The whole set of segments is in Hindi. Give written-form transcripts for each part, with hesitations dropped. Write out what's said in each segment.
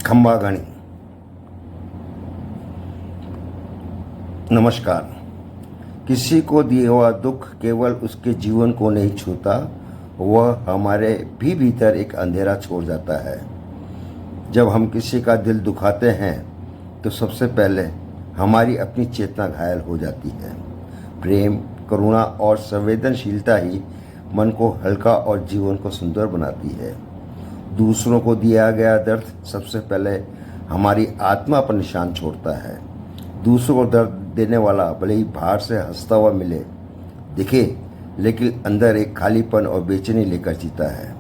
खंबागणी। नमस्कार। किसी को दिया हुआ दुख केवल उसके जीवन को नहीं छूता, वह हमारे भी भीतर एक अंधेरा छोड़ जाता है। जब हम किसी का दिल दुखाते हैं तो सबसे पहले हमारी अपनी चेतना घायल हो जाती है। प्रेम, करुणा और संवेदनशीलता ही मन को हल्का और जीवन को सुंदर बनाती है। दूसरों को दिया गया दर्द सबसे पहले हमारी आत्मा पर निशान छोड़ता है। दूसरों को दर्द देने वाला भले ही बाहर से हंसता हुआ दिखे, लेकिन अंदर एक खालीपन और बेचैनी लेकर जीता है,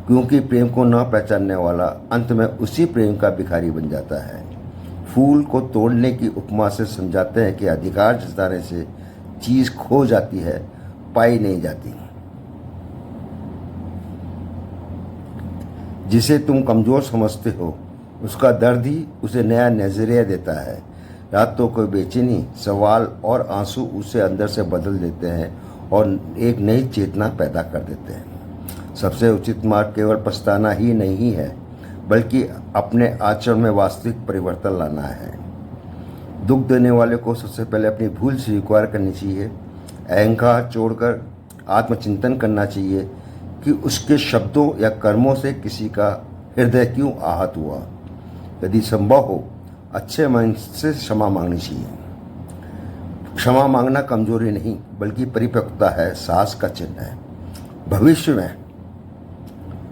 क्योंकि प्रेम को न पहचानने वाला अंत में उसी प्रेम का भिखारी बन जाता है। फूल को तोड़ने की उपमा से समझाते हैं कि अधिकार जताने से चीज़ खो जाती है, पाई नहीं जाती। जिसे तुम कमज़ोर समझते हो, उसका दर्द ही उसे नया नज़रिया देता है। रातों को बेचैनी, सवाल और आंसू उसे अंदर से बदल देते हैं और एक नई चेतना पैदा कर देते हैं। सबसे उचित मार्ग केवल पछताना ही नहीं है, बल्कि अपने आचरण में वास्तविक परिवर्तन लाना है। दुख देने वाले को सबसे पहले अपनी भूल स्वीकार करनी चाहिए। अहंकार छोड़कर आत्मचिंतन करना चाहिए कि उसके शब्दों या कर्मों से किसी का हृदय क्यों आहत हुआ। यदि संभव हो, अच्छे मन से क्षमा मांगनी चाहिए। क्षमा मांगना कमजोरी नहीं, बल्कि परिपक्वता है, साहस का चिन्ह है। भविष्य में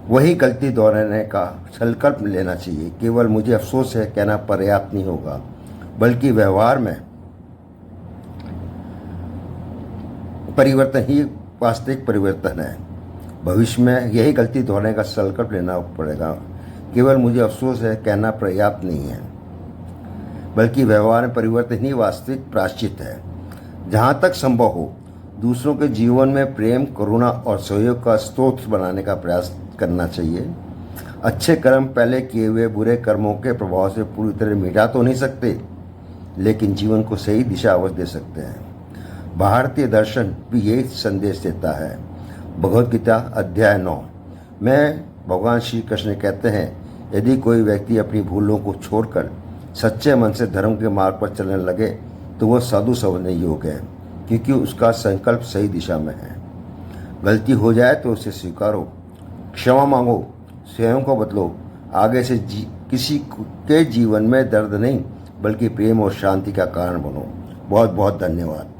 वही गलती दोहराने का संकल्प लेना चाहिए। केवल मुझे अफसोस है कहना पर्याप्त नहीं होगा, बल्कि व्यवहार में परिवर्तन ही वास्तविक परिवर्तन है। भविष्य में यही गलती दोहराने का संकल्प लेना पड़ेगा। केवल मुझे अफसोस है कहना पर्याप्त नहीं है, बल्कि व्यवहार में परिवर्तन ही वास्तविक प्रायश्चित है। जहाँ तक संभव हो, दूसरों के जीवन में प्रेम, करुणा और सहयोग का स्रोत बनाने का प्रयास करना चाहिए। अच्छे कर्म पहले किए हुए बुरे कर्मों के प्रभाव से पूरी तरह मिटा तो नहीं सकते, लेकिन जीवन को सही दिशा अवश्य दे सकते हैं। भारतीय दर्शन भी यही संदेश देता है। भगवद गीता अध्याय 9 में भगवान श्री कृष्ण कहते हैं, यदि कोई व्यक्ति अपनी भूलों को छोड़कर सच्चे मन से धर्म के मार्ग पर चलने लगे तो वह साधु समझने योग्य है, क्योंकि उसका संकल्प सही दिशा में है। गलती हो जाए तो उसे स्वीकारो, क्षमा मांगो, स्वयं को बदलो। आगे से किसी के जीवन में दर्द नहीं, बल्कि प्रेम और शांति का कारण बनो। बहुत बहुत धन्यवाद।